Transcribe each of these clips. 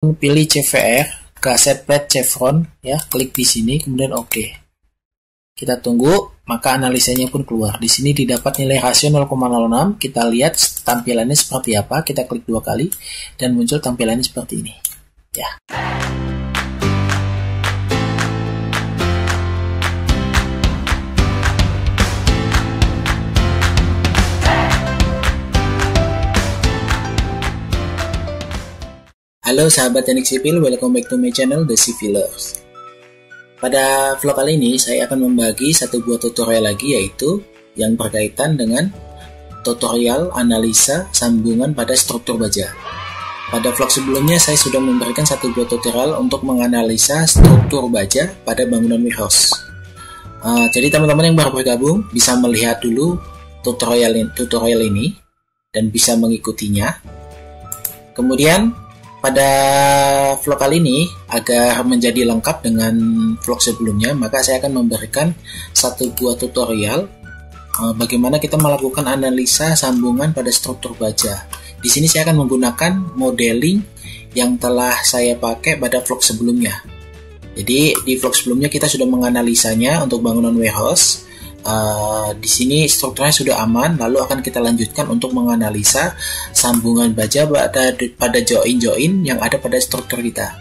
pilih CVR, gaset plate chevron ya, klik di sini kemudian oke. Kita tunggu, maka analisanya pun keluar. Di sini didapat nilai rasio 0,06. Kita lihat tampilannya seperti apa. Kita klik 2 kali dan muncul tampilannya seperti ini. Ya. Halo sahabat teknik sipil, welcome back to my channel The Civilers. Pada vlog kali ini saya akan membagi satu buah tutorial lagi, yaitu yang berkaitan dengan tutorial analisa sambungan pada struktur baja. Pada vlog sebelumnya saya sudah memberikan satu buah tutorial untuk menganalisa struktur baja pada bangunan warehouse. Jadi teman-teman yang baru bergabung bisa melihat dulu tutorial ini dan bisa mengikutinya. Kemudian pada vlog kali ini, agar menjadi lengkap dengan vlog sebelumnya, maka saya akan memberikan satu buah tutorial bagaimana kita melakukan analisa sambungan pada struktur baja. Di sini saya akan menggunakan modeling yang telah saya pakai pada vlog sebelumnya. Jadi di vlog sebelumnya kita sudah menganalisanya untuk bangunan warehouse. Di sini strukturnya sudah aman, lalu akan kita lanjutkan untuk menganalisa sambungan baja pada join-join yang ada pada struktur kita.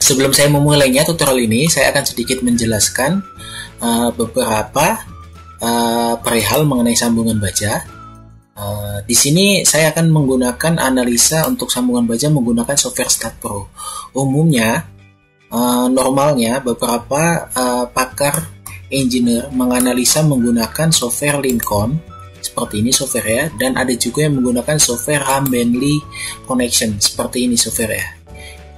Sebelum saya memulainya tutorial ini, saya akan sedikit menjelaskan beberapa perihal mengenai sambungan baja. Di sini saya akan menggunakan analisa untuk sambungan baja menggunakan software StatPro. Umumnya, normalnya beberapa pakar engineer menganalisa menggunakan software Lincoln seperti ini software ya, dan ada juga yang menggunakan software Ham-Bentley Connection seperti ini software ya.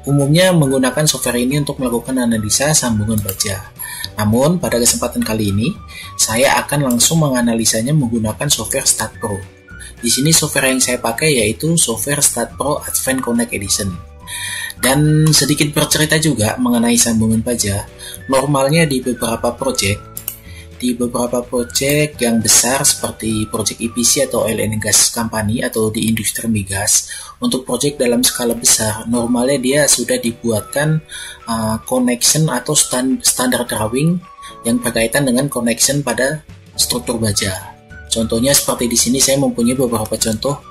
Umumnya menggunakan software ini untuk melakukan analisa sambungan baja. Namun pada kesempatan kali ini saya akan langsung menganalisanya menggunakan software StatPro. Di sini software yang saya pakai yaitu software StatPro Advanced Connect Edition. Dan sedikit bercerita juga mengenai sambungan baja. Normalnya di beberapa project yang besar seperti project EPC atau oil and gas company atau di industri migas, untuk project dalam skala besar, normalnya dia sudah dibuatkan connection atau standar drawing yang berkaitan dengan connection pada struktur baja. Contohnya seperti di sini saya mempunyai beberapa contoh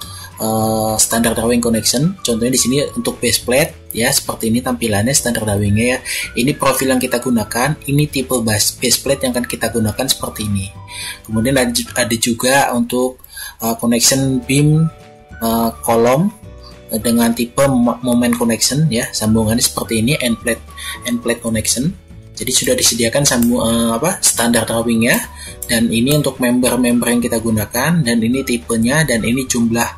standar drawing connection. Contohnya di sini untuk base plate ya, seperti ini tampilannya standar drawingnya ya. Ini profil yang kita gunakan, ini tipe base plate yang akan kita gunakan seperti ini. Kemudian ada juga untuk connection beam kolom dengan tipe moment connection ya, sambungannya seperti ini, end plate connection. Jadi sudah disediakan standar drawingnya, dan ini untuk member-member yang kita gunakan, dan ini tipenya, dan ini jumlah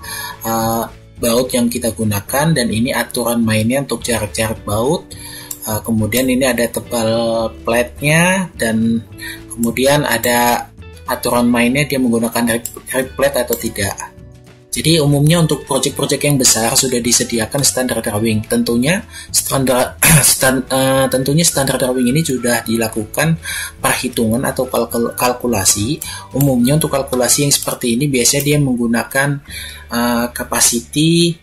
baut yang kita gunakan, dan ini aturan mainnya untuk jarak-jarak baut. Kemudian ini ada tebal plate-nya, dan kemudian ada aturan mainnya dia menggunakan rib plate atau tidak. Jadi umumnya untuk project-project yang besar sudah disediakan standar drawing. Tentunya standar drawing ini sudah dilakukan perhitungan atau kalkulasi. Umumnya untuk kalkulasi yang seperti ini biasanya dia menggunakan capacity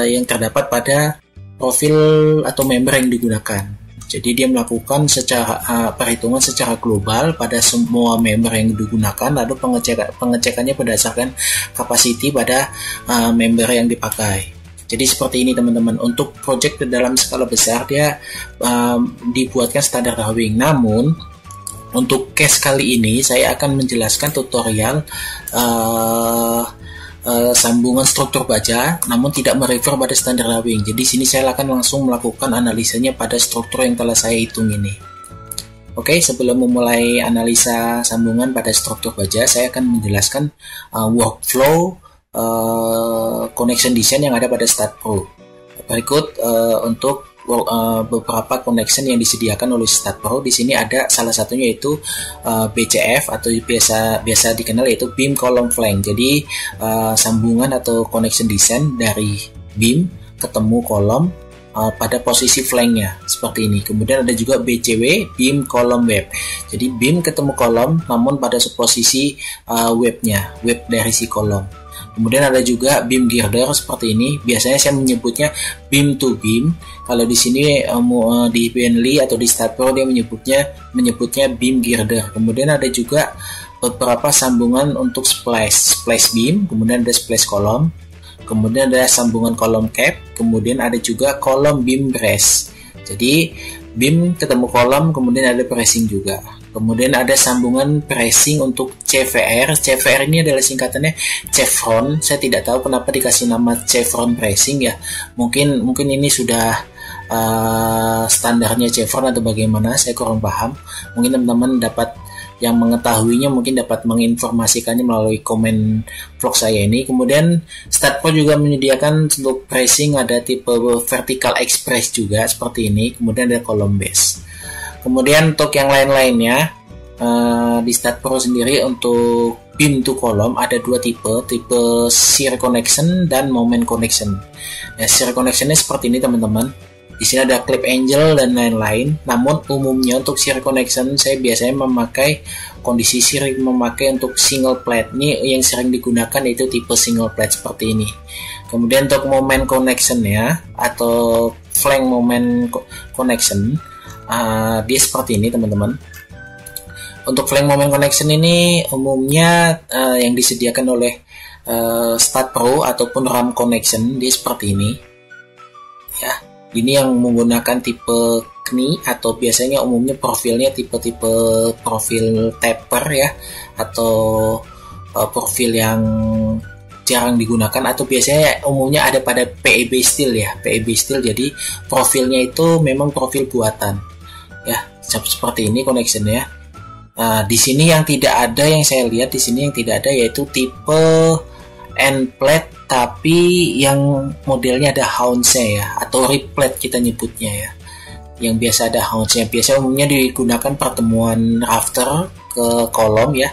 yang terdapat pada profil atau member yang digunakan. Jadi dia melakukan perhitungan secara global pada semua member yang digunakan, lalu pengecekannya berdasarkan capacity pada member yang dipakai. Jadi seperti ini teman-teman, untuk project dalam skala besar dia dibuatkan standar drawing. Namun untuk case kali ini saya akan menjelaskan tutorial sambungan struktur baja, namun tidak merefer pada standar drawing. Jadi sini saya akan langsung melakukan analisanya pada struktur yang telah saya hitung ini. Oke, sebelum memulai analisa sambungan pada struktur baja, saya akan menjelaskan workflow connection design yang ada pada StatPro. Berikut untuk beberapa connection yang disediakan oleh StatPro. Di sini ada salah satunya yaitu BCF atau biasa dikenal yaitu beam column flank. Jadi sambungan atau connection design dari beam ketemu kolom pada posisi flanknya seperti ini. Kemudian ada juga BCW, beam column web. Jadi beam ketemu kolom namun pada posisi web dari si kolom. Kemudian ada juga beam girder seperti ini. Biasanya saya menyebutnya beam to beam. Kalau di sini di Bentley atau di Statpro dia menyebutnya beam girder. Kemudian ada juga beberapa sambungan untuk splash beam, kemudian ada splash column, kemudian ada sambungan kolom cap, kemudian ada juga kolom beam brace. Jadi beam ketemu kolom, kemudian ada bracing juga. Kemudian ada sambungan bracing untuk CVR. CVR ini adalah singkatannya chevron. Saya tidak tahu kenapa dikasih nama chevron bracing ya. Mungkin ini sudah standarnya chevron atau bagaimana, saya kurang paham. Mungkin teman-teman yang mengetahuinya mungkin dapat menginformasikannya melalui komen vlog saya ini. Kemudian Statpro juga menyediakan untuk bracing ada tipe vertical express juga seperti ini. Kemudian ada column base. Kemudian untuk yang lain-lainnya di Statpro sendiri untuk beam to column ada dua tipe shear connection dan moment connection. Nah, shear connectionnya seperti ini teman-teman. Di sini ada clip angle dan lain-lain. Namun umumnya untuk shear connection saya biasanya memakai kondisi shear memakai untuk single plate. Ini yang sering digunakan yaitu tipe single plate seperti ini. Kemudian untuk moment connection ya atau flank moment connection dia seperti ini teman-teman. Untuk flank moment connection ini umumnya yang disediakan oleh Statpro ataupun RAM connection dia seperti ini. Ya. Ini yang menggunakan tipe knee atau biasanya umumnya profilnya tipe-tipe profil taper ya, atau profil yang jarang digunakan atau biasanya umumnya ada pada PEB steel ya, PEB steel. Jadi profilnya itu memang profil buatan ya, seperti ini connectionnya. Di sini yang tidak ada, yang saya lihat di sini yang tidak ada yaitu tipe end plate tapi yang modelnya ada hounds-nya ya, atau rib plate kita nyebutnya ya, yang biasa ada hounds-nya. Biasa umumnya digunakan pertemuan rafter ke kolom ya,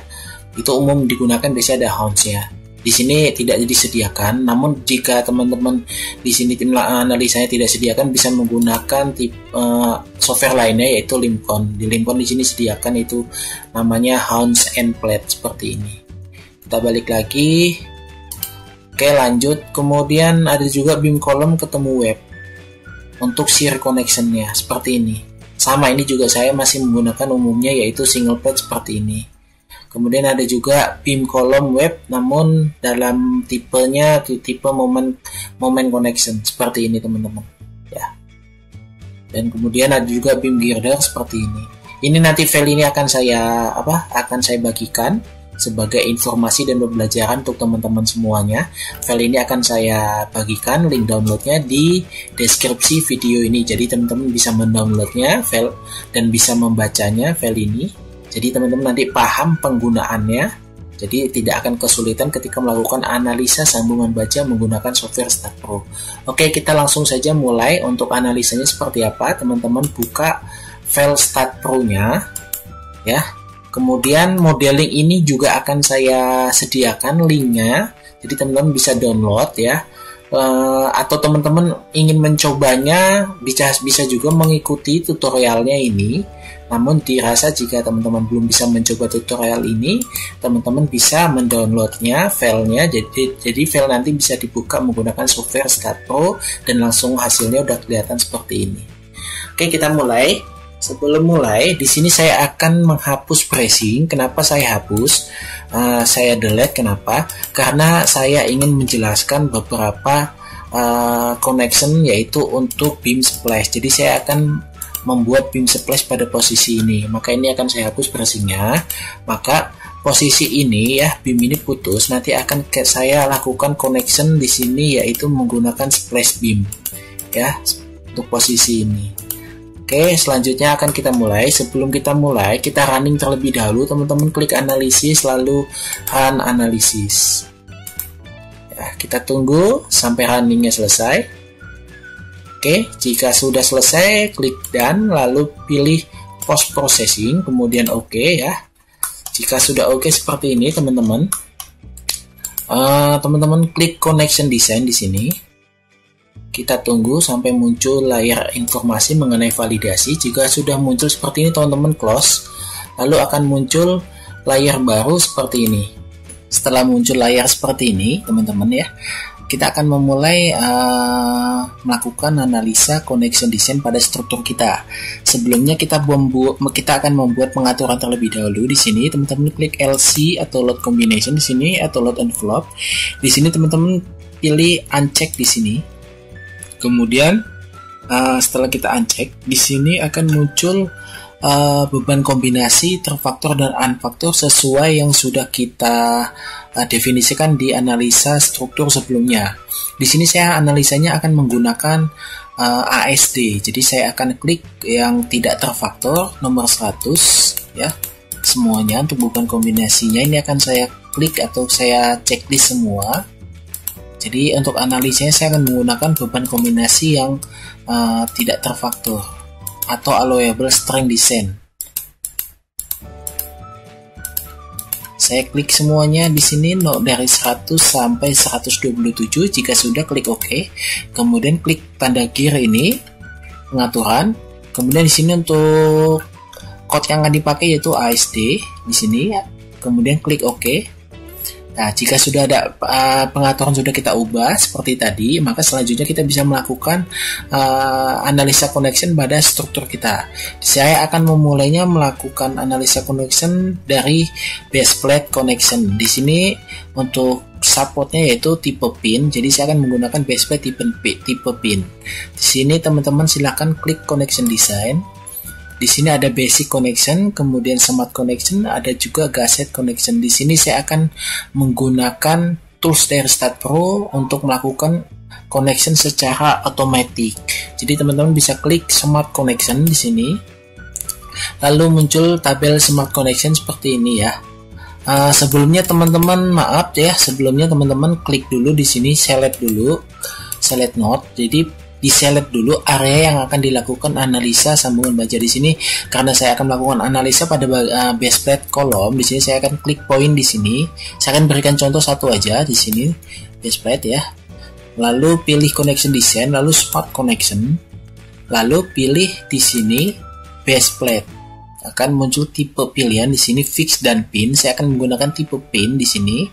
itu umum digunakan biasa ada hounds-nya. Di sini tidak disediakan, namun jika teman-teman di sini tim analisanya tidak sediakan bisa menggunakan software lainnya yaitu Lincoln. Di Lincoln di sini sediakan itu namanya hounds end plate seperti ini. Kita balik lagi. Oke, lanjut. Kemudian ada juga beam column ketemu web untuk shear connectionnya seperti ini. Sama, ini juga saya masih menggunakan umumnya yaitu single plate seperti ini. Kemudian ada juga beam column web namun dalam tipenya tipe moment connection seperti ini teman-teman ya. Dan kemudian ada juga beam girder seperti ini. Ini nanti file ini akan saya bagikan sebagai informasi dan pembelajaran untuk teman-teman semuanya. File ini akan saya bagikan link downloadnya di deskripsi video ini. Jadi teman-teman bisa mendownloadnya file dan bisa membacanya file ini. Jadi teman-teman nanti paham penggunaannya. Jadi tidak akan kesulitan ketika melakukan analisa sambungan baja menggunakan software Statpro. Oke, kita langsung saja mulai. Untuk analisanya seperti apa? Teman-teman buka file Statpro-nya ya. Kemudian modeling ini juga akan saya sediakan linknya, jadi teman-teman bisa download ya. Atau teman-teman ingin mencobanya bisa juga mengikuti tutorialnya ini. Namun dirasa jika teman-teman belum bisa mencoba tutorial ini, teman-teman bisa mendownloadnya filenya. Jadi file nanti bisa dibuka menggunakan software Statpro dan langsung hasilnya udah kelihatan seperti ini. Oke, kita mulai. Sebelum mulai, di sini saya akan menghapus bracing. Kenapa saya hapus? Saya delete. Kenapa? Karena saya ingin menjelaskan beberapa connection yaitu untuk beam splash. Jadi saya akan membuat beam splash pada posisi ini. Maka ini akan saya hapus bracingnya. Maka posisi ini ya, beam ini putus. Nanti akan saya lakukan connection di sini yaitu menggunakan splash beam ya untuk posisi ini. Oke, selanjutnya akan kita mulai. Sebelum kita mulai, kita running terlebih dahulu. Teman-teman klik analisis, lalu run analisis. Ya, kita tunggu sampai runningnya selesai. Oke, jika sudah selesai, klik done, lalu pilih post processing, kemudian oke ya. Jika sudah oke seperti ini, teman-teman, teman-teman klik connection design di sini. Kita tunggu sampai muncul layar informasi mengenai validasi. Jika sudah muncul seperti ini, teman-teman close. Lalu akan muncul layar baru seperti ini. setelah muncul layar seperti ini, teman-teman ya, kita akan memulai melakukan analisa connection design pada struktur kita. Sebelumnya kita akan membuat pengaturan terlebih dahulu. Di sini teman-teman klik LC atau load combination di sini atau load envelope. Di sini teman-teman pilih uncheck di sini. Kemudian setelah kita uncheck, di sini akan muncul beban kombinasi terfaktor dan unfaktor sesuai yang sudah kita definisikan di analisa struktur sebelumnya. Di sini saya analisanya akan menggunakan ASD. Jadi saya akan klik yang tidak terfaktor nomor 100 ya. Semuanya untuk beban kombinasinya ini akan saya klik atau saya checklist semua. Jadi untuk analisanya saya akan menggunakan beban kombinasi yang tidak terfaktor atau allowable strength design. Saya klik semuanya di sini dari 100 sampai 127. Jika sudah, klik OK. Kemudian klik tanda gear ini, pengaturan. Kemudian di sini untuk code yang akan dipakai yaitu ASD di sini. Kemudian klik OK. Nah, jika sudah ada pengaturan sudah kita ubah seperti tadi, maka selanjutnya kita bisa melakukan analisa connection pada struktur kita. Saya akan memulainya melakukan analisa connection dari base plate connection. Di sini untuk supportnya yaitu tipe pin, jadi saya akan menggunakan base plate tipe pin. Di sini teman-teman silahkan klik connection design. Di sini ada basic connection, kemudian smart connection, ada juga gasket connection. Di sini saya akan menggunakan tools dari StatPro untuk melakukan connection secara otomatis. Jadi teman-teman bisa klik smart connection di sini. Lalu muncul tabel smart connection seperti ini ya. Sebelumnya teman-teman sebelumnya teman-teman klik dulu di sini, select dulu, select node. Jadi di-select dulu area yang akan dilakukan analisa sambungan baja. Di sini karena saya akan melakukan analisa pada base plate kolom, di sini saya akan klik point di sini. Saya akan berikan contoh satu aja di sini, base plate ya. Lalu pilih connection design, lalu smart connection. Lalu pilih di sini base plate. Akan muncul tipe pilihan di sini fix dan pin. Saya akan menggunakan tipe pin di sini.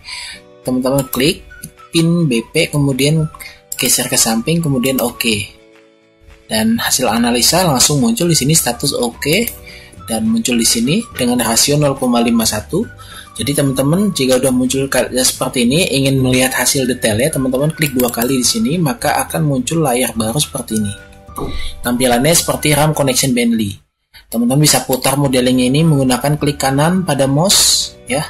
Teman-teman klik pin BP, kemudian geser ke samping, kemudian OK, dan hasil analisa langsung muncul di sini status OK dan muncul di sini dengan rasio 0,51. Jadi teman-teman jika udah muncul seperti ini, ingin melihat hasil detailnya, teman-teman klik 2 kali di sini, maka akan muncul layar baru seperti ini. Tampilannya seperti RAM connection Bentley. Teman-teman bisa putar modeling ini menggunakan klik kanan pada mouse ya.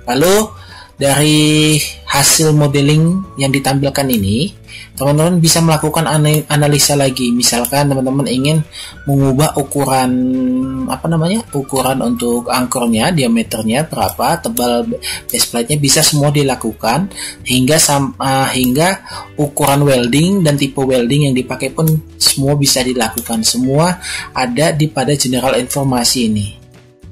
Lalu dari hasil modeling yang ditampilkan ini, teman-teman bisa melakukan analisa lagi. Misalkan teman-teman ingin mengubah ukuran ukuran untuk angkornya, diameternya berapa, tebal base plate-nya, bisa semua dilakukan hingga ukuran welding dan tipe welding yang dipakai pun semua bisa dilakukan. Semua ada pada general informasi ini.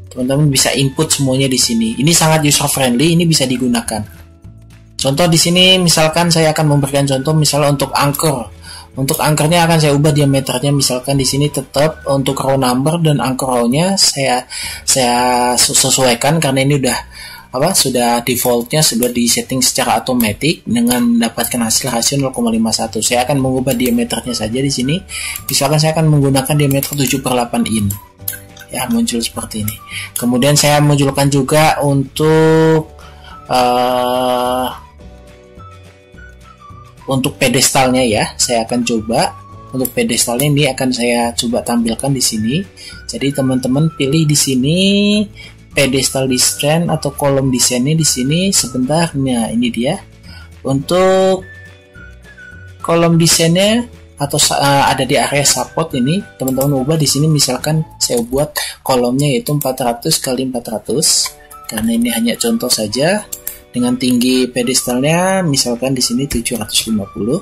Teman-teman bisa input semuanya di sini. Ini sangat user friendly, ini bisa digunakan. Contoh di sini misalkan saya akan memberikan contoh misalnya untuk anchor. Untuk anchornya akan saya ubah diameternya, misalkan di sini tetap untuk row number dan anchor row-nya saya sesuaikan karena ini sudah defaultnya sudah di setting secara otomatis dengan mendapatkan hasil rasio 0,51. Saya akan mengubah diameternya saja di sini. Misalkan saya akan menggunakan diameter 7/8 in. Ya, muncul seperti ini. Kemudian saya munculkan juga untuk pedestalnya ya. Saya akan coba untuk pedestalnya ini akan saya coba tampilkan di sini. Jadi teman-teman pilih di sini pedestal design atau kolom desainnya di sini sebentar. Nah, ini dia. Untuk kolom desainnya atau ada di area support ini, teman-teman ubah di sini. Misalkan saya buat kolomnya yaitu 400 x 400 karena ini hanya contoh saja. Dengan tinggi pedestalnya misalkan di sini 750.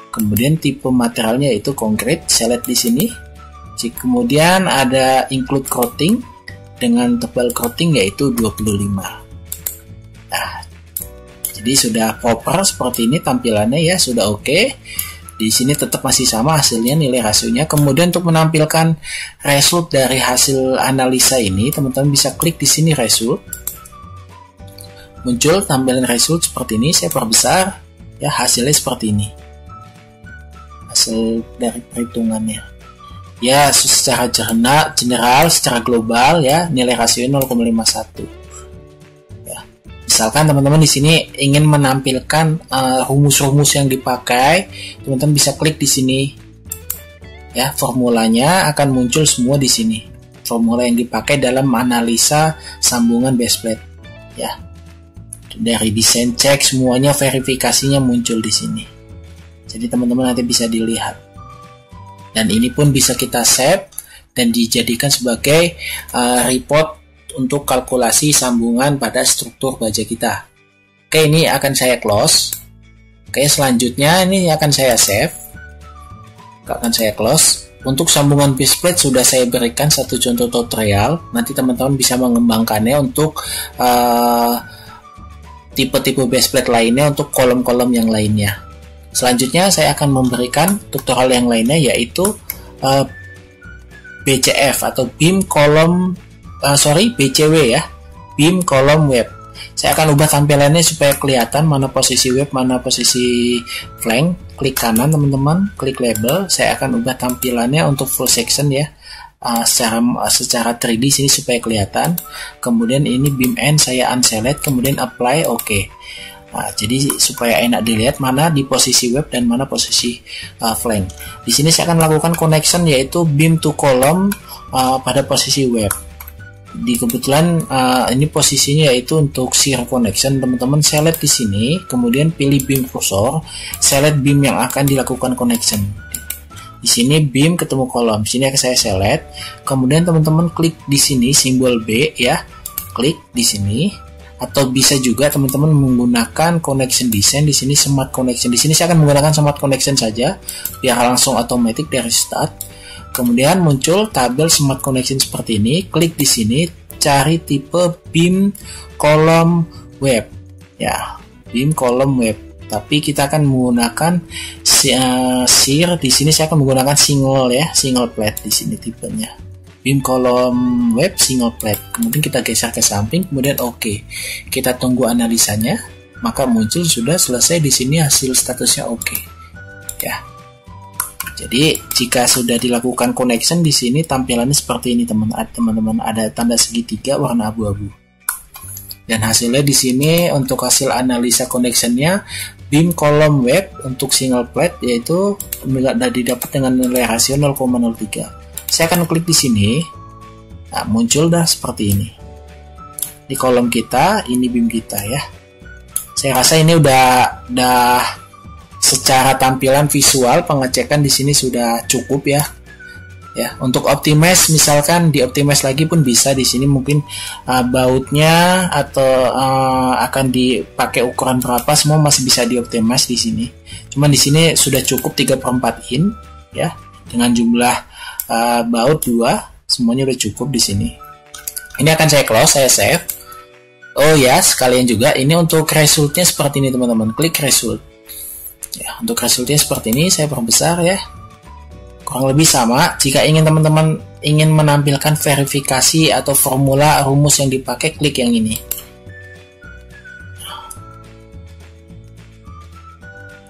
Kemudian tipe materialnya yaitu konkret, select di sini. Kemudian ada include crowding dengan tebal crowding yaitu 25. Nah, jadi sudah proper seperti ini tampilannya ya, sudah oke. Di sini tetap masih sama hasilnya, nilai rasionya. Kemudian untuk menampilkan result dari hasil analisa ini, teman-teman bisa klik di sini result. muncul tampilan result seperti ini. Saya perbesar, ya hasilnya seperti ini. Hasil dari perhitungannya. Ya, secara general, secara global ya, nilai rasio 0,51. Ya. Misalkan teman-teman di sini ingin menampilkan rumus-rumus yang dipakai, teman-teman bisa klik di sini. Ya, formulanya akan muncul semua di sini. Formula yang dipakai dalam analisa sambungan baseplate. Ya. Dari desain cek semuanya, verifikasinya muncul di sini. Jadi teman-teman nanti bisa dilihat. Dan ini pun bisa kita save dan dijadikan sebagai report untuk kalkulasi sambungan pada struktur baja kita. Oke, ini akan saya close. Oke, selanjutnya ini akan saya save. Akan saya close. Untuk sambungan baseplate sudah saya berikan satu contoh tutorial. Nanti teman-teman bisa mengembangkannya untuk tipe-tipe baseplate lainnya untuk kolom-kolom yang lainnya. Selanjutnya saya akan memberikan tutorial yang lainnya, yaitu BCF atau BCW ya, beam column web. Saya akan ubah tampilannya supaya kelihatan mana posisi web, mana posisi flank. Klik kanan teman-teman, klik label. Saya akan ubah tampilannya untuk full section ya, secara 3D sini supaya kelihatan. Kemudian ini beam end saya unselect, kemudian apply, oke. Nah, jadi supaya enak dilihat mana di posisi web dan mana posisi flank. Di sini saya akan lakukan connection, yaitu beam to column pada posisi web. Kebetulan ini posisinya yaitu untuk shear connection. Teman-teman select di sini, kemudian pilih beam cursor, select beam yang akan dilakukan connection. Di sini beam ketemu kolom, sini akan saya select. Kemudian teman-teman klik di sini simbol B ya, klik di sini. Atau bisa juga teman-teman menggunakan connection design. Di sini smart connection. Di sini saya akan menggunakan smart connection saja biar langsung otomatis dari start. Kemudian muncul tabel smart connection seperti ini. Klik di sini, cari tipe beam column web. Ya, beam column web. Tapi kita akan menggunakan shear. Di sini saya akan menggunakan single plate di sini tipenya. Beam column web single plate. Kemudian kita geser ke samping, kemudian oke. Kita tunggu analisanya, maka muncul sudah selesai di sini hasil statusnya oke. Ya. Jadi jika sudah dilakukan connection di sini tampilannya seperti ini teman-teman. Ada tanda segitiga warna abu-abu. Dan hasilnya di sini untuk hasil analisa connectionnya beam column web untuk single plate yaitu didapat dengan nilai rasio 0,03. Saya akan klik di sini. Nah, muncul dah seperti ini. Di kolom kita, ini beam kita ya. Saya rasa ini udah secara tampilan visual pengecekan di sini sudah cukup ya. Ya, untuk optimize misalkan di optimize lagi pun bisa di sini mungkin bautnya atau akan dipakai ukuran berapa semua masih bisa di optimize di sini. Cuman di sini sudah cukup 3/4 in ya dengan jumlah baut 2, semuanya udah cukup di sini. Ini akan saya close, saya save. Oh ya, sekalian juga ini untuk resultnya seperti ini teman-teman. Klik result. Ya, untuk resultnya seperti ini saya perbesar ya. Kurang lebih sama. Jika teman-teman ingin menampilkan verifikasi atau formula rumus yang dipakai, klik yang ini.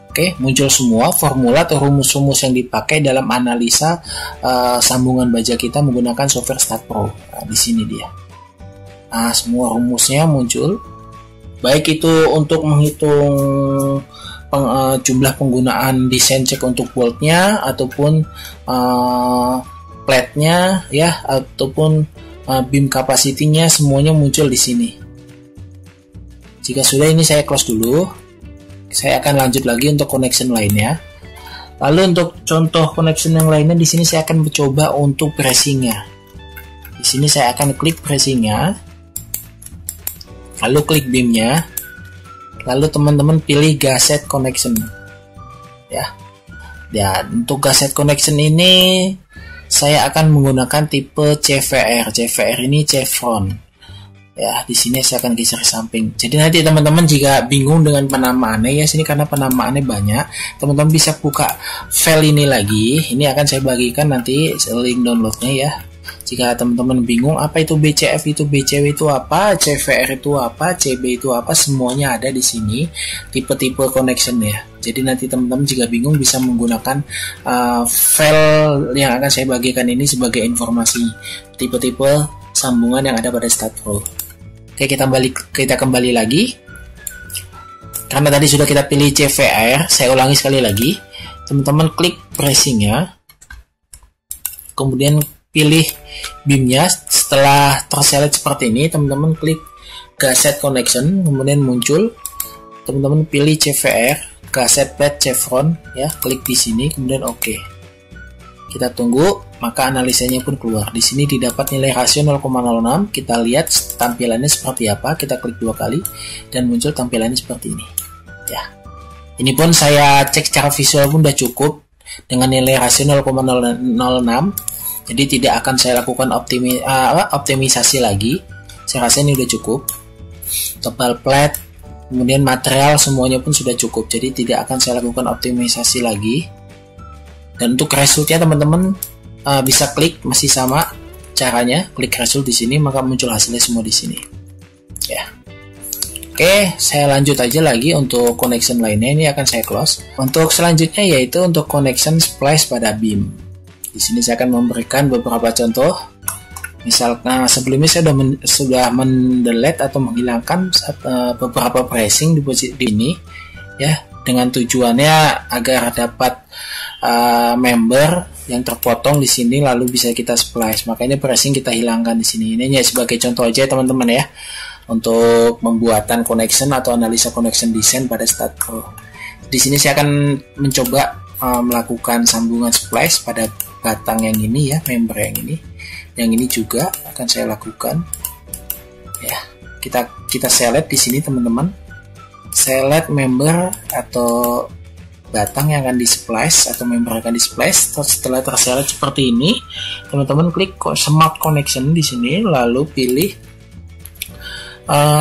Oke, muncul semua formula atau rumus-rumus yang dipakai dalam analisa sambungan baja kita menggunakan software StatPro. Nah, di sini dia. Nah, semua rumusnya muncul. Baik itu untuk menghitung jumlah penggunaan desain check untuk boltnya ataupun plate-nya ya, ataupun beam capacity-nya, semuanya muncul di sini. Jika sudah, ini saya close dulu. Saya akan lanjut lagi untuk connection lainnya. Lalu untuk contoh connection yang lainnya di sini saya akan mencoba untuk bracing-nya. Di sini saya akan klik bracing-nya, lalu klik beam-nya, lalu teman-teman pilih gasset connection. Ya. Dan untuk gasset connection ini saya akan menggunakan tipe CVR. CVR ini chevron. Ya, di sini saya akan geser samping. Jadi nanti teman-teman jika bingung dengan penamaannya ya sini karena penamaannya banyak, teman-teman bisa buka file ini lagi. Ini akan saya bagikan nanti link downloadnya ya. Jika teman-teman bingung apa itu BCF, itu BCW itu apa, CVR itu apa, CB itu apa, semuanya ada di sini, tipe-tipe connection ya. Jadi nanti teman-teman jika bingung bisa menggunakan file yang akan saya bagikan ini sebagai informasi tipe-tipe sambungan yang ada pada StatPro. Oke, kita kembali lagi. Karena tadi sudah kita pilih CVR, saya ulangi sekali lagi. Teman-teman klik pressingnya, kemudian pilih BIM-nya. Setelah terselect seperti ini, teman-teman klik Gasset Connection, kemudian muncul. Teman-teman pilih CVR, Gasset Plate Chevron, ya, klik di sini, kemudian OK. Kita tunggu, maka analisanya pun keluar. Di sini didapat nilai rasio 0,06. Kita lihat tampilannya seperti apa. Kita klik 2 kali dan muncul tampilannya seperti ini. Ya, ini pun saya cek secara visual pun sudah cukup dengan nilai rasio 0,06. Jadi tidak akan saya lakukan optimisasi lagi. Saya rasa ini sudah cukup. Tebal plat, kemudian material semuanya pun sudah cukup. Jadi tidak akan saya lakukan optimisasi lagi. Dan untuk resultnya teman-teman bisa klik, masih sama caranya. Klik result di sini maka muncul hasilnya semua di sini. Ya. Oke, saya lanjut aja lagi untuk connection lainnya. Ini akan saya close. Untuk selanjutnya yaitu untuk connection splice pada BIM. Di sini saya akan memberikan beberapa contoh. Misalkan sebelumnya saya sudah mendelete atau menghilangkan beberapa pressing di posisi ini, ya, dengan tujuannya agar dapat member yang terpotong di sini lalu bisa kita splice. Makanya pressing kita hilangkan di sini. Ini hanya sebagai contoh aja teman-teman ya, untuk pembuatan connection atau analisa connection design pada StatPro. Di sini saya akan mencoba melakukan sambungan splice pada batang yang ini ya, member yang ini. Yang ini juga akan saya lakukan. Ya, kita select di sini teman-teman. Select member atau batang yang akan di splice atau member yang akan di splice. Setelah terselect seperti ini, teman-teman klik Smart Connection di sini, lalu pilih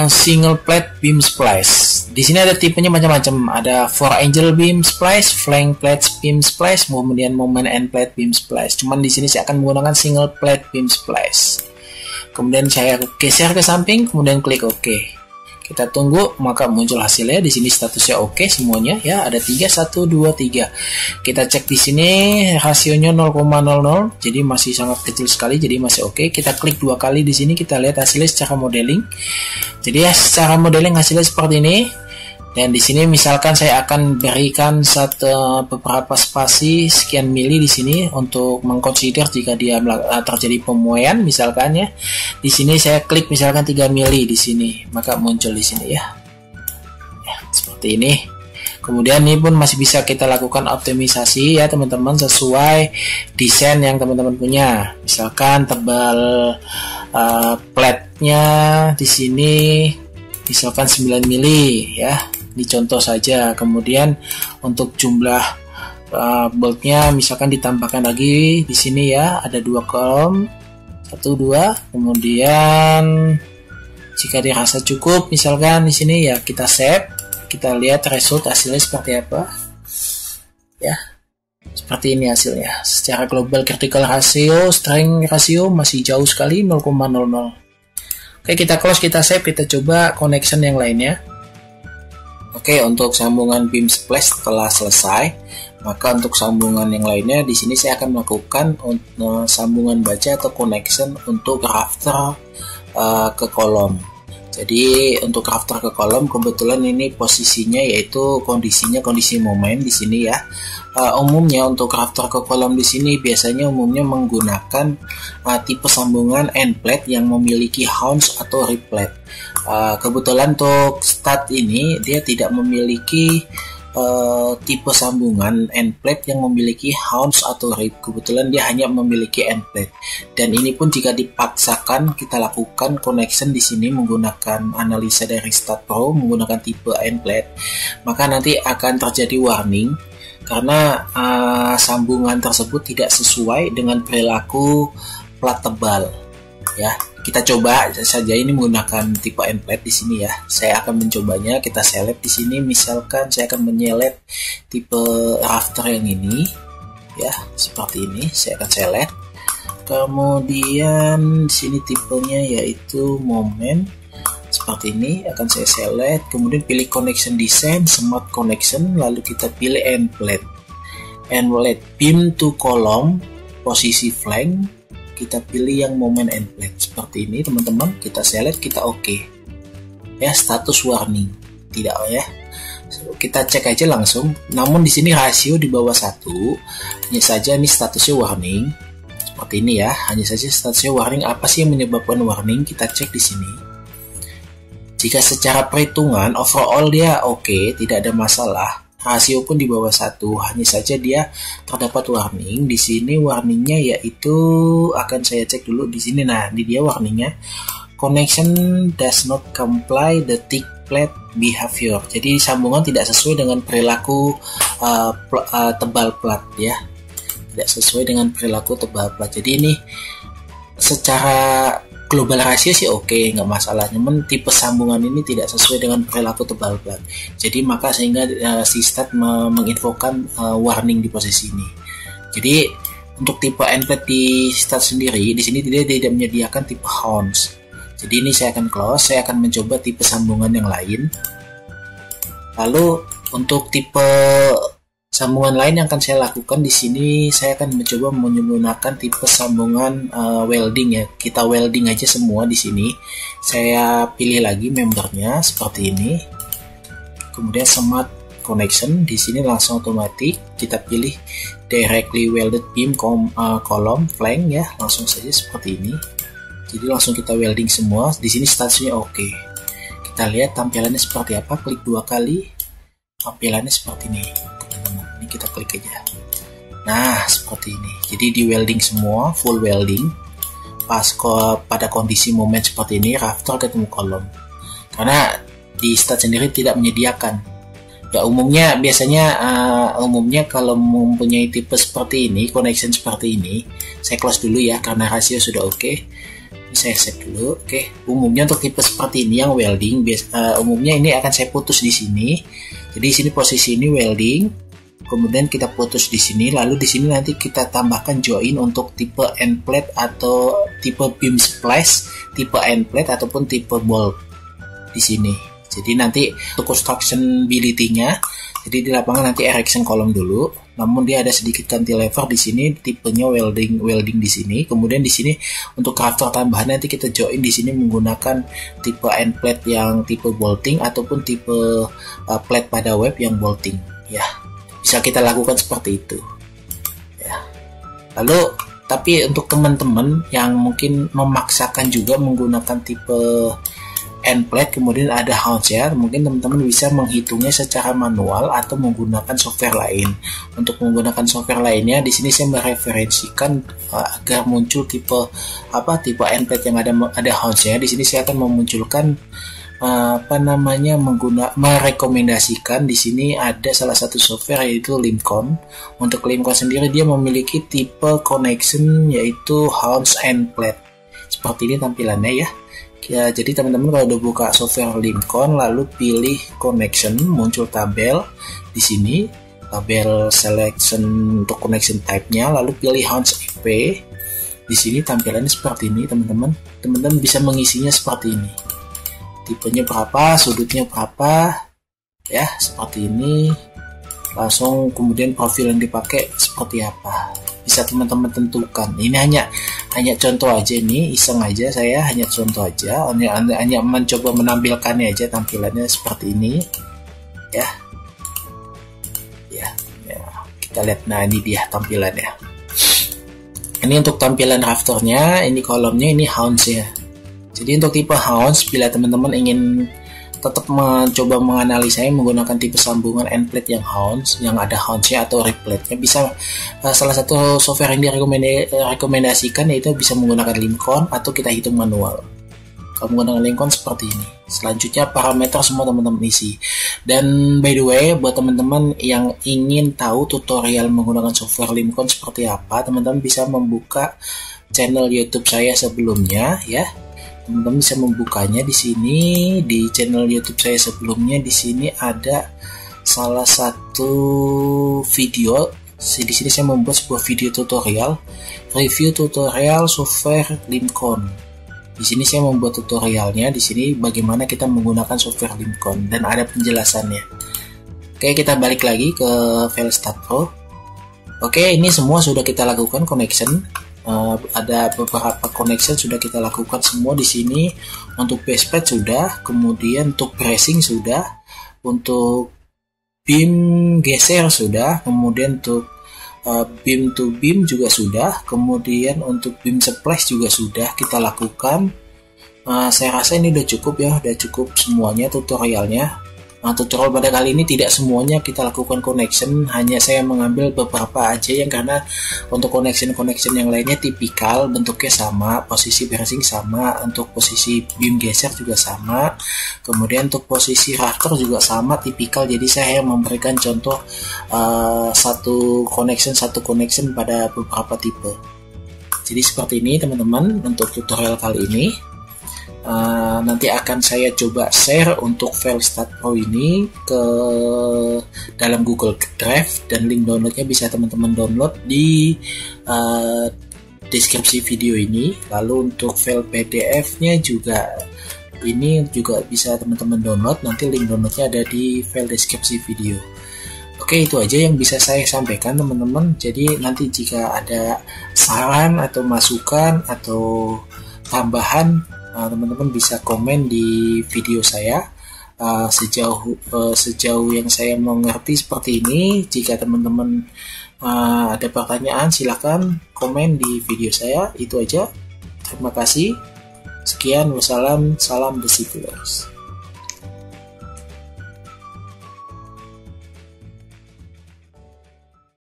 single plate beam splice. Di sini ada tipenya macam-macam. Ada 4 angle beam splice, flank plate beam splice, kemudian moment end plate beam splice. Cuman di sini saya akan menggunakan single plate beam splice. Kemudian saya geser ke samping, kemudian klik OK. Kita tunggu, maka muncul hasilnya. Di sini statusnya OK semuanya ya, ada 3 1 2 3. Kita cek di sini rasionya 0,00, jadi masih sangat kecil sekali, jadi masih OK. Kita klik 2 kali di sini, kita lihat hasilnya secara modeling. Jadi ya, secara modeling hasilnya seperti ini. Dan di sini misalkan saya akan berikan beberapa spasi sekian mili di sini untuk mengconsider jika dia terjadi pemuaian misalkan ya. Di sini saya klik misalkan 3 mili di sini, maka muncul di sini ya. Ya, seperti ini. Kemudian ini pun masih bisa kita lakukan optimisasi ya teman-teman, sesuai desain yang teman-teman punya. Misalkan tebal plate-nya di sini misalkan 9 mili ya. Ini contoh saja. Kemudian untuk jumlah boltnya misalkan ditambahkan lagi di sini ya, ada 2 kolom, 1 2. Kemudian jika dirasa cukup misalkan di sini ya, kita save, kita lihat result hasilnya seperti apa ya. Seperti ini hasilnya. Secara global critical ratio, strength ratio masih jauh sekali, 0,00. Oke, kita close, kita save, kita coba connection yang lainnya. Oke, untuk sambungan beam splice telah selesai. Maka untuk sambungan yang lainnya di sini saya akan melakukan sambungan baja atau connection untuk rafter ke kolom. Jadi untuk rafter ke kolom kebetulan ini posisinya yaitu kondisi momen di sini ya. Umumnya untuk rafter ke kolom di sini biasanya umumnya menggunakan tipe sambungan end plate yang memiliki hounds atau rib plate. Kebetulan untuk stat ini dia tidak memiliki tipe sambungan end plate yang memiliki hounds atau rib. Kebetulan dia hanya memiliki end plate. Dan ini pun jika dipaksakan kita lakukan connection di sini menggunakan analisa dari StatPro menggunakan tipe end plate, maka nanti akan terjadi warning karena sambungan tersebut tidak sesuai dengan perilaku plat tebal. Ya, kita coba saja ini menggunakan tipe end plate di sini ya. Saya akan mencobanya. Kita select di sini. Misalkan saya akan menyelect tipe rafter yang ini, ya seperti ini. Saya akan select. Kemudian di sini tipenya yaitu moment seperti ini, akan saya select, kemudian pilih connection design, smart connection, lalu kita pilih end plate beam to column, posisi flank, kita pilih yang moment end plate seperti ini teman-teman, kita select, kita oke. Ya, status warning tidak ya, kita cek aja langsung. Namun di sini rasio di bawah 1, hanya saja ini statusnya warning seperti ini ya, hanya saja statusnya warning. Apa sih yang menyebabkan warning, kita cek di sini. Jika secara perhitungan overall dia oke, tidak ada masalah, rasio pun di bawah 1, hanya saja dia terdapat warning. Di sini warningnya yaitu, akan saya cek dulu di sini. Nah, di dia warningnya, connection does not comply the thick plate behavior. Jadi sambungan tidak sesuai dengan perilaku tebal plat ya, tidak sesuai dengan perilaku tebal plat. Jadi ini secara global rasio sih oke, nggak masalah, namun tipe sambungan ini tidak sesuai dengan perilaku tebal plat. Jadi maka sehingga si stat menginfokan warning di posisi ini. Jadi untuk tipe end plate di stat sendiri, di sini tidak menyediakan tipe horns. Jadi ini saya akan close, saya akan mencoba tipe sambungan yang lain. Lalu untuk tipe sambungan lain yang akan saya lakukan di sini, saya akan mencoba menggunakan tipe sambungan welding ya. Kita welding aja semua di sini. Saya pilih lagi membernya seperti ini. Kemudian smart connection, di sini langsung otomatis kita pilih directly welded beam column flank ya, langsung saja seperti ini. Jadi langsung kita welding semua. Di sini statusnya oke. Kita lihat tampilannya seperti apa. Klik 2 kali, tampilannya seperti ini. Ini kita klik aja. Nah, seperti ini. Jadi di welding semua, full welding. Pas pada kondisi moment seperti ini, rafter ketemu kolom. Karena di stat sendiri tidak menyediakan. Ya umumnya biasanya kalau mempunyai tipe seperti ini, connection seperti ini, saya close dulu ya karena rasio sudah oke. Saya save dulu. Oke. Umumnya untuk tipe seperti ini yang welding, umumnya ini akan saya putus di sini. Jadi di sini posisi ini welding. Kemudian kita putus di sini, lalu di sini nanti kita tambahkan join untuk tipe end plate atau tipe beam splice, tipe end plate ataupun tipe bolt di sini. Jadi nanti untuk constructionability-nya, jadi di lapangan nanti erection column dulu. Namun dia ada sedikit cantilever di sini, tipenya welding di sini. Kemudian di sini untuk rafter tambahan nanti kita join di sini menggunakan tipe end plate yang tipe bolting ataupun tipe plate pada web yang bolting ya. Bisa kita lakukan seperti itu ya. Lalu tapi untuk teman-teman yang mungkin memaksakan juga menggunakan tipe end plate kemudian ada hounds ya, mungkin teman-teman bisa menghitungnya secara manual atau menggunakan software lain. Untuk menggunakan software lainnya, di sini saya mereferensikan agar muncul tipe end plate yang ada hounds ya. Di sini saya akan memunculkan merekomendasikan. Di sini ada salah satu software yaitu Lincoln. Untuk Lincoln sendiri dia memiliki tipe connection yaitu hounds end plate. Seperti ini tampilannya ya. Jadi teman-teman kalau udah buka software Lincoln lalu pilih connection, muncul tabel di sini, tabel selection untuk connection type-nya, lalu pilih hounds EP. Di sini tampilannya seperti ini teman-teman. Teman-teman bisa mengisinya seperti ini. Tipenya berapa, sudutnya berapa, ya seperti ini. Langsung kemudian profil yang dipakai seperti apa, bisa teman-teman tentukan. Ini hanya contoh aja, ini iseng aja, saya hanya contoh aja, hanya mencoba menampilkannya aja tampilannya seperti ini, ya. Kita lihat, nah ini dia tampilannya. Ini untuk tampilan rafternya, ini kolomnya, ini hounds ya. Jadi untuk tipe hounds, bila teman-teman ingin tetap mencoba menganalisanya menggunakan tipe sambungan end plate yang hounds, yang ada houndsnya atau replate-nya, bisa salah satu software yang direkomendasikan yaitu bisa menggunakan Lincoln atau kita hitung manual. Kalau menggunakan Lincoln seperti ini. Selanjutnya parameter semua teman-teman isi. Dan by the way, buat teman-teman yang ingin tahu tutorial menggunakan software Lincoln seperti apa, teman-teman bisa membuka channel YouTube saya sebelumnya ya. Teman-teman bisa membukanya di sini di channel YouTube saya sebelumnya. Di sini ada salah satu video Di sini saya membuat sebuah video tutorial review tutorial software Lincoln. Di sini saya membuat tutorialnya. Di sini bagaimana kita menggunakan software Lincoln dan ada penjelasannya. Oke, kita balik lagi ke file Start Pro. Oke, ini semua sudah kita lakukan connection. Ada beberapa connection sudah kita lakukan semua di sini. Untuk basepad sudah, kemudian untuk bracing sudah, untuk beam geser sudah, kemudian untuk beam to beam juga sudah, kemudian untuk beam splash juga sudah kita lakukan. Saya rasa ini udah cukup ya, udah cukup semuanya tutorialnya. Tutorial pada kali ini tidak semuanya kita lakukan connection, hanya saya mengambil beberapa aja yang karena untuk connection yang lainnya tipikal, bentuknya sama, posisi bracing sama, untuk posisi beam geser juga sama, kemudian untuk posisi rafter juga sama, tipikal. Jadi saya memberikan contoh satu connection pada beberapa tipe. Jadi seperti ini teman-teman untuk tutorial kali ini. Nanti akan saya coba share untuk file Start Pro ini ke dalam Google Drive, dan link downloadnya bisa teman-teman download di deskripsi video ini. Lalu untuk file PDF-nya juga ini juga bisa teman-teman download, nanti link downloadnya ada di file deskripsi video. Oke, itu aja yang bisa saya sampaikan teman-teman. Jadi nanti jika ada saran atau masukan atau tambahan, teman-teman bisa komen di video saya. Sejauh yang saya mengerti seperti ini. Jika teman-teman ada pertanyaan, silahkan komen di video saya. Itu aja. Terima kasih. Sekian, wassalam, salam The Civilers.